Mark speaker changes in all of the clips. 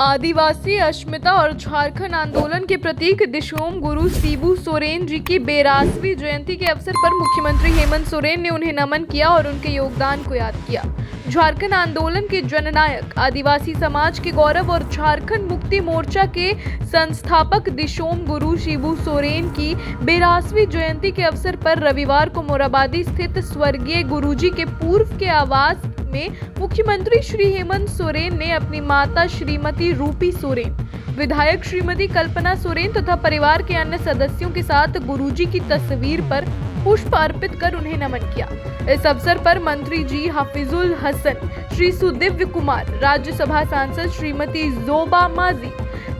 Speaker 1: आदिवासी अस्मिता और झारखंड आंदोलन के प्रतीक दिशोम गुरु शिबू सोरेन जी की 82वीं जयंती के अवसर पर मुख्यमंत्री हेमंत सोरेन ने उन्हें नमन किया और उनके योगदान को याद किया। झारखंड आंदोलन के जननायक, आदिवासी समाज के गौरव और झारखंड मुक्ति मोर्चा के संस्थापक दिशोम गुरु शिबू सोरेन की 82वीं जयंती के अवसर पर रविवार को मोराबादी स्थित स्वर्गीय गुरुजी के पूर्व के आवास में मुख्यमंत्री श्री हेमंत सोरेन ने अपनी माता श्रीमती रूपी सोरेन, विधायक श्रीमती कल्पना सोरेन तथा परिवार के अन्य सदस्यों के साथ गुरुजी की तस्वीर पर पुष्प अर्पित कर उन्हें नमन किया। इस अवसर पर मंत्री जी हाफिजुल हसन, श्री सुदिव्य कुमार, राज्यसभा सांसद श्रीमती जोबा माजी,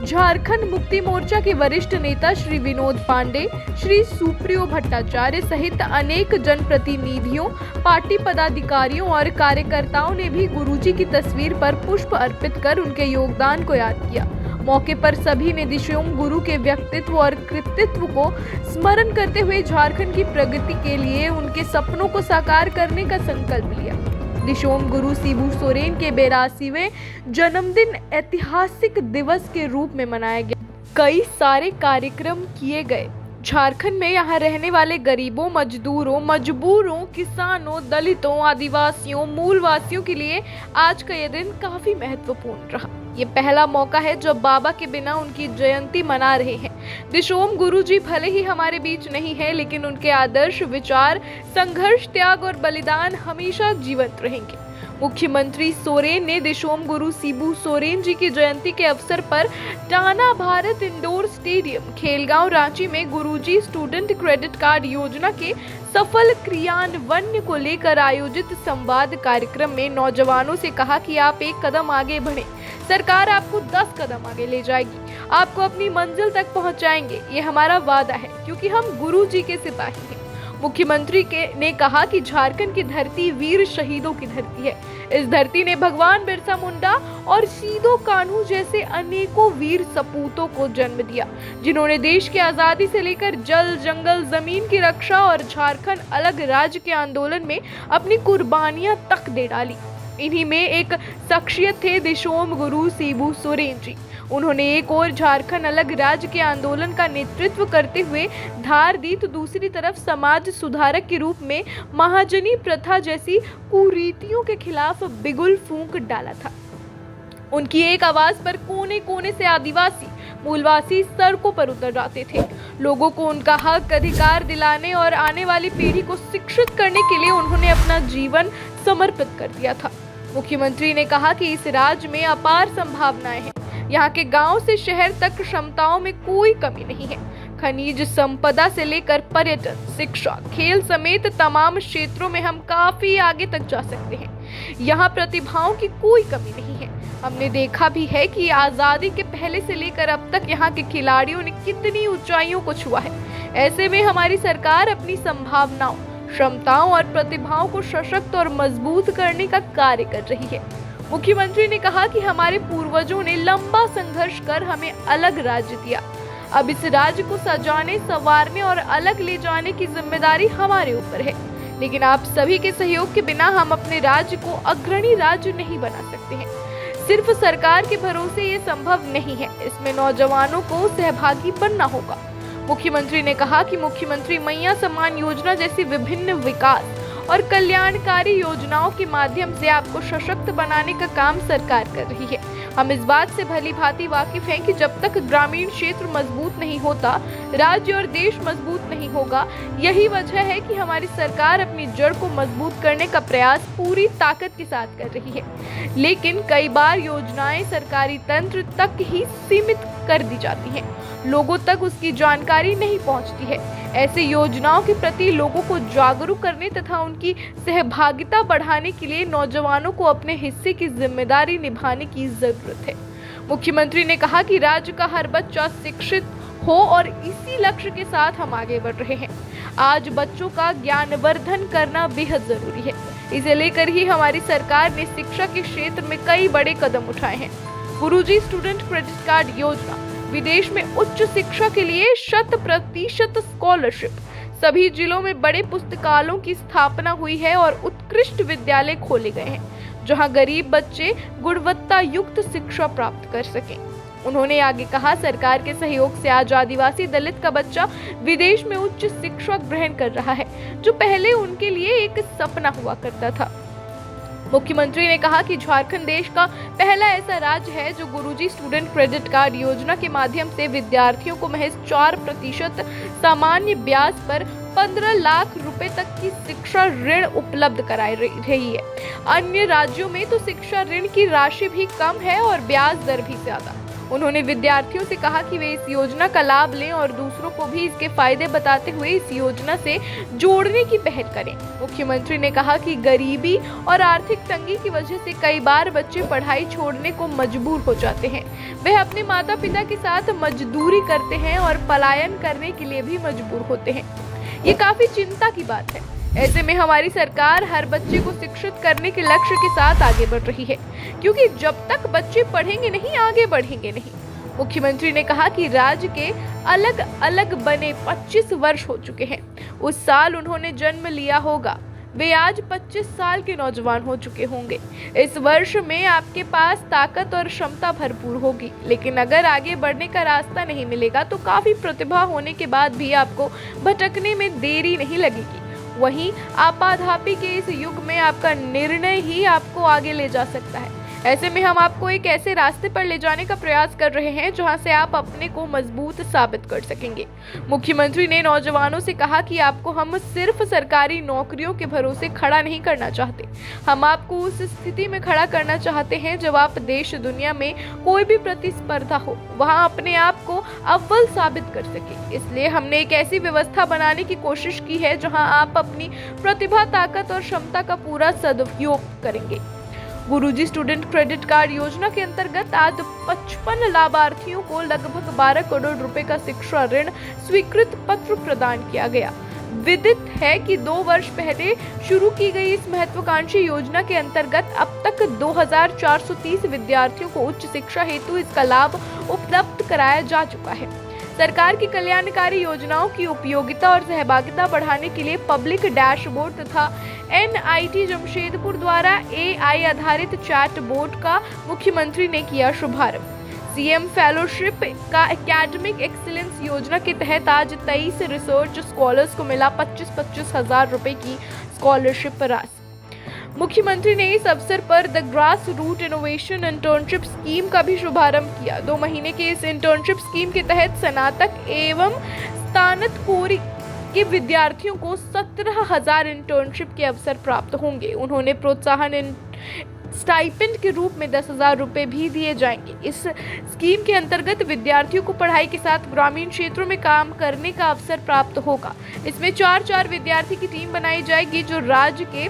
Speaker 1: झारखंड मुक्ति मोर्चा के वरिष्ठ नेता श्री विनोद पांडे, श्री सुप्रियो भट्टाचार्य सहित अनेक जनप्रतिनिधियों, पार्टी पदाधिकारियों और कार्यकर्ताओं ने भी गुरुजी की तस्वीर पर पुष्प अर्पित कर उनके योगदान को याद किया। मौके पर सभी ने दिशोम गुरु के व्यक्तित्व और कृतित्व को स्मरण करते हुए झारखंड की प्रगति के लिए उनके सपनों को साकार करने का संकल्प लिया। दिशोम गुरु शिबू सोरेन के 82वें जन्मदिन ऐतिहासिक दिवस के रूप में मनाया गया। कई सारे कार्यक्रम किए गए। झारखंड में यहाँ रहने वाले गरीबों, मजदूरों, मजबूरों, किसानों, दलितों, आदिवासियों, मूलवासियों के लिए आज का यह दिन काफी महत्वपूर्ण रहा। ये पहला मौका है जब बाबा के बिना उनकी जयंती मना रहे हैं। दिशोम गुरु जी भले ही हमारे बीच नहीं है, लेकिन उनके आदर्श, विचार, संघर्ष, त्याग और बलिदान हमेशा जीवंत रहेंगे। मुख्यमंत्री सोरेन ने दिशोम गुरु शिबू सोरेन जी की जयंती के अवसर पर टाना भारत इंडोर स्टेडियम, खेलगांव, रांची में गुरुजी स्टूडेंट क्रेडिट कार्ड योजना के सफल क्रियान्वयन को लेकर आयोजित संवाद कार्यक्रम में नौजवानों से कहा कि आप एक कदम आगे बढ़ें, सरकार आपको 10 कदम आगे ले जाएगी, आपको अपनी मंजिल तक पहुंचाएंगे। ये हमारा वादा है, क्योंकि हम गुरु जी के सिपाही हैं। मुख्यमंत्री ने कहा कि झारखंड की धरती वीर शहीदों की धरती है। इस धरती ने भगवान बिरसा मुंडा और सीदो कान्हू जैसे अनेकों वीर सपूतों को जन्म दिया, जिन्होंने देश की आजादी से लेकर जल, जंगल, जमीन की रक्षा और झारखंड अलग राज्य के आंदोलन में अपनी कुर्बानियां तक दे डाली। इन्हीं में एक शख्सियत थे दिशोम गुरु शिबू सोरेन जी। उन्होंने एक और झारखंड अलग राज्य के आंदोलन का नेतृत्व करते हुए धार दी, तो दूसरी तरफ समाज सुधारक के रूप में महाजनी प्रथा जैसी कुरीतियों के खिलाफ बिगुल फूंक डाला था। उनकी एक आवाज पर कोने कोने से आदिवासी, मूलवासी सड़कों पर उतर जाते थे। लोगों को उनका हक, अधिकार दिलाने और आने वाली पीढ़ी को शिक्षित करने के लिए उन्होंने अपना जीवन समर्पित कर दिया था। मुख्यमंत्री ने कहा कि इस राज्य में अपार संभावनाएं हैं। यहाँ के गांव से शहर तक क्षमताओं में कोई कमी नहीं है। खनिज संपदा से लेकर पर्यटन, शिक्षा, खेल समेत तमाम क्षेत्रों में हम काफी आगे तक जा सकते हैं। यहाँ प्रतिभाओं की कोई कमी नहीं है। हमने देखा भी है कि आजादी के पहले से लेकर अब तक यहाँ के खिलाड़ियों ने कितनी ऊंचाइयों को छुआ है। ऐसे में हमारी सरकार अपनी संभावनाओं, क्षमताओं और प्रतिभाओं को सशक्त और मजबूत करने का कार्य कर रही है। मुख्यमंत्री ने कहा कि हमारे पूर्वजों ने लंबा संघर्ष कर हमें अलग राज्य दिया। अब इस राज्य को सजाने, संवारने और अलग ले जाने की जिम्मेदारी हमारे ऊपर है। लेकिन आप सभी के सहयोग के बिना हम अपने राज्य को अग्रणी राज्य नहीं बना सकते हैं। सिर्फ सरकार के भरोसे ये संभव नहीं है। इसमें नौजवानों को सहभागी बनना होगा। मुख्यमंत्री ने कहा कि मुख्यमंत्री मैया सम्मान योजना जैसी विभिन्न विकास और कल्याणकारी योजनाओं के माध्यम से आपको सशक्त बनाने का काम सरकार कर रही है। हम इस बात से भली भांति वाकिफ हैं कि जब तक ग्रामीण क्षेत्र मजबूत नहीं होता, राज्य और देश मजबूत नहीं होगा। यही वजह है कि हमारी सरकार अपनी जड़ को मजबूत करने का प्रयास पूरी ताकत के साथ कर रही है। लेकिन कई बार योजनाएं सरकारी तंत्र तक ही सीमित कर दी जाती हैं, लोगों तक उसकी जानकारी नहीं पहुंचती है। ऐसे योजनाओं के प्रति लोगों को जागरूक करने तथा उनकी सहभागिता बढ़ाने के लिए नौजवानों को अपने हिस्से की जिम्मेदारी निभाने की जरूरत है। मुख्यमंत्री ने कहा कि राज्य का हर बच्चा शिक्षित हो और इसी लक्ष्य के साथ हम आगे बढ़ रहे हैं। आज बच्चों का ज्ञानवर्धन करना बेहद जरूरी है। इसे लेकर ही हमारी सरकार ने शिक्षा के क्षेत्र में कई बड़े कदम उठाए हैं। गुरुजी स्टूडेंट क्रेडिट कार्ड योजना, विदेश में उच्च शिक्षा के लिए 100% स्कॉलरशिप, सभी जिलों में बड़े पुस्तकालयों की स्थापना हुई है और उत्कृष्ट विद्यालय खोले गए हैं। जहां गरीब बच्चे गुणवत्ता युक्त शिक्षा प्राप्त कर सकें। उन्होंने आगे कहा, सरकार के सहयोग से आज आदिवासी दलित का बच्चा विदेश में उच्च शिक्षा ग्रहण कर रहा है, जो पहले उनके लिए एक सपना हुआ करता था। मुख्यमंत्री ने कहा कि झारखंड देश का पहला ऐसा राज्य है जो गुरुजी स्टूडेंट क्रेडिट कार्ड योजना के माध्यम से विद्यार्थियों को महज 4% सामान्य ब्याज पर 15 लाख रुपए तक की शिक्षा ऋण उपलब्ध कराई रही है। अन्य राज्यों में तो शिक्षा ऋण की राशि भी कम है और ब्याज दर भी ज्यादा। उन्होंने विद्यार्थियों से कहा कि वे इस योजना का लाभ लें और दूसरों को भी इसके फायदे बताते हुए इस योजना से जोड़ने की पहल करें। मुख्यमंत्री ने कहा कि गरीबी और आर्थिक तंगी की वजह से कई बार बच्चे पढ़ाई छोड़ने को मजबूर हो जाते हैं। वे अपने माता पिता के साथ मजदूरी करते हैं और पलायन करने के लिए भी मजबूर होते हैं। ये काफी चिंता की बात है। ऐसे में हमारी सरकार हर बच्चे को शिक्षित करने के लक्ष्य के साथ आगे बढ़ रही है, क्योंकि जब तक बच्चे पढ़ेंगे नहीं, आगे बढ़ेंगे नहीं। मुख्यमंत्री ने कहा कि राज्य के अलग अलग बने 25 वर्ष हो चुके हैं। उस साल उन्होंने जन्म लिया होगा, वे आज 25 साल के नौजवान हो चुके होंगे। इस वर्ष में आपके पास ताकत और क्षमता भरपूर होगी, लेकिन अगर आगे बढ़ने का रास्ता नहीं मिलेगा तो काफी प्रतिभा होने के बाद भी आपको भटकने में देरी नहीं लगेगी। वहीं आपाधापी के इस युग में आपका निर्णय ही आपको आगे ले जा सकता है। ऐसे में हम आपको एक ऐसे रास्ते पर ले जाने का प्रयास कर रहे हैं जहां से आप अपने को मजबूत साबित कर सकेंगे। मुख्यमंत्री ने नौजवानों से कहा कि आपको हम सिर्फ सरकारी नौकरियों के भरोसे खड़ा नहीं करना चाहते, हम आपको उस स्थिति में खड़ा करना चाहते हैं जब आप देश दुनिया में कोई भी प्रतिस्पर्धा हो वहां अपने आप को अव्वल साबित कर सके। इसलिए हमने एक ऐसी व्यवस्था बनाने की कोशिश की है जहां आप अपनी प्रतिभा, ताकत और क्षमता का पूरा सदुपयोग करेंगे। गुरुजी स्टूडेंट क्रेडिट कार्ड योजना के अंतर्गत आज 55 लाभार्थियों को लगभग 12 करोड़ रुपए का शिक्षा ऋण स्वीकृत पत्र प्रदान किया गया। विदित है कि 2 वर्ष पहले शुरू की गई इस महत्वाकांक्षी योजना के अंतर्गत अब तक 2430 विद्यार्थियों को उच्च शिक्षा हेतु इसका लाभ उपलब्ध कराया जा चुका है। सरकार की कल्याणकारी योजनाओं की उपयोगिता और सहभागिता बढ़ाने के लिए पब्लिक डैशबोर्ड तथा NIT जमशेदपुर द्वारा AI आधारित चैट बोर्ड का मुख्यमंत्री ने किया शुभारंभ। CM फेलोशिप का एकेडमिक एक्सीलेंस योजना के तहत आज 23 रिसर्च स्कॉलर्स को मिला 25-25 हजार रुपए की स्कॉलरशिप राशि। मुख्यमंत्री ने इस अवसर पर the grass root innovation internship scheme का भी शुभारंभ किया। 2 महीने के इस इंटर्नशिप स्कीम के तहत स्नातक एवं स्नातकोत्तर के विद्यार्थियों को 17,000 इंटर्नशिप के अवसर प्राप्त होंगे। उन्होंने प्रोत्साहन स्टाइपेंड के रूप में 10,000 रुपए भी दिए जाएंगे। इस स्कीम के अंतर्गत विद्यार्थियों को पढ़ाई के साथ ग्रामीण क्षेत्रों में काम करने का अवसर प्राप्त होगा। इसमें 4 विद्यार्थी की टीम बनाई जाएगी जो राज्य के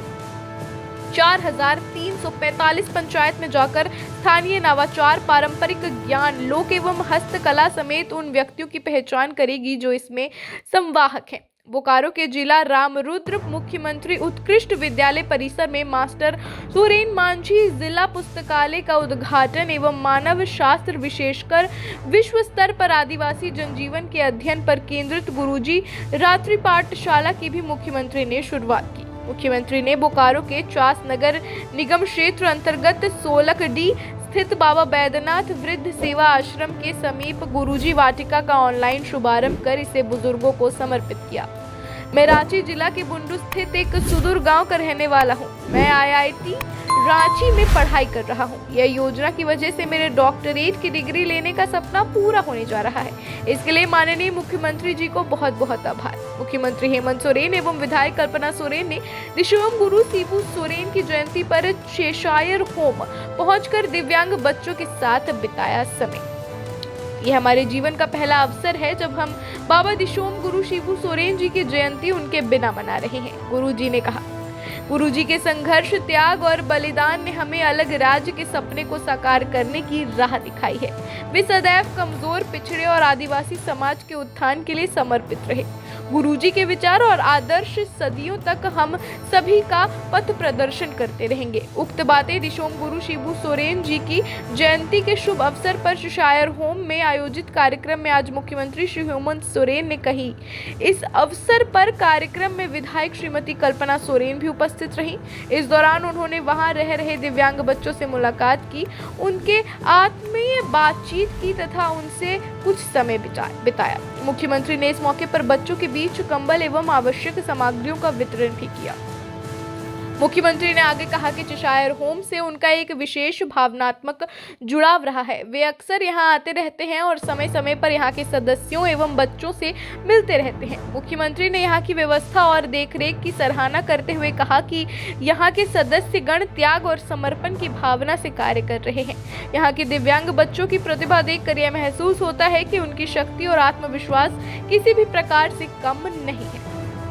Speaker 1: 4,345 पंचायत में जाकर स्थानीय नवाचार, पारंपरिक ज्ञान, लोक एवं हस्तकला समेत उन व्यक्तियों की पहचान करेगी जो इसमें संवाहक हैं। बोकारो के जिला रामरुद्र मुख्यमंत्री उत्कृष्ट विद्यालय परिसर में मास्टर सुरेन मांझी जिला पुस्तकालय का उद्घाटन एवं मानव शास्त्र विशेषकर विश्व स्तर पर आदिवासी जनजीवन के अध्ययन पर केंद्रित गुरुजी रात्रि पाठशाला की भी मुख्यमंत्री ने शुरुआत की। मुख्यमंत्री ने बोकारो के चास नगर निगम क्षेत्र अंतर्गत 16D स्थित बाबा बैद्यनाथ वृद्ध सेवा आश्रम के समीप गुरुजी वाटिका का ऑनलाइन शुभारंभ कर इसे बुजुर्गों को समर्पित किया। मैं रांची जिला के बुंडू स्थित एक सुदूर गांव का रहने वाला हूं। मैं IIT रांची में पढ़ाई कर रहा हूं। यह योजना की वजह से मेरे डॉक्टरेट की डिग्री लेने का सपना पूरा होने जा रहा है। इसके लिए माननीय मुख्यमंत्री जी को बहुत बहुत आभार। मुख्यमंत्री हेमंत सोरेन एवं विधायक कल्पना सोरेन ने दिशोम गुरु शिबू सोरेन की जयंती पर चेशायर होम पहुंचकर दिव्यांग बच्चों के साथ बिताया समय। यह हमारे जीवन का पहला अवसर है जब हम बाबा दिशोम गुरु शिबू सोरेन जी की जयंती उनके बिना मना रहे हैं। गुरु जी ने कहा, गुरु जी के संघर्ष, त्याग और बलिदान ने हमें अलग राज्य के सपने को साकार करने की राह दिखाई है। वे सदैव कमजोर, पिछड़े और आदिवासी समाज के उत्थान के लिए समर्पित रहे। गुरुजी के विचार और आदर्श सदियों तक हम सभी का पथ प्रदर्शन करते रहेंगे। उक्त बातें दिशोम गुरु शिबू सोरेन जी की जयंती के शुभ अवसर पर शायर होम में आयोजित कार्यक्रम में आज मुख्यमंत्री श्री हेमंत सोरेन ने कही। इस अवसर पर कार्यक्रम में विधायक श्रीमती कल्पना सोरेन भी उपस्थित रहीं। इस दौरान उन्होंने वहां रह रहे दिव्यांग बच्चों से मुलाकात की, उनके आत्मीय बातचीत की तथा उनसे कुछ समय बिताया। मुख्यमंत्री ने इस मौके पर बच्चों के बीच कंबल एवं आवश्यक सामग्रियों का वितरण भी किया। मुख्यमंत्री ने आगे कहा कि चेशायर होम से उनका एक विशेष भावनात्मक जुड़ाव रहा है। वे अक्सर यहां आते रहते हैं और समय समय पर यहां के सदस्यों एवं बच्चों से मिलते रहते हैं। मुख्यमंत्री ने यहां की व्यवस्था और देखरेख की सराहना करते हुए कहा कि यहां के सदस्यगण त्याग और समर्पण की भावना से कार्य कर रहे हैं। यहां के दिव्यांग बच्चों की प्रतिभा देखकर यह महसूस होता है कि उनकी शक्ति और आत्मविश्वास किसी भी प्रकार से कम नहीं है।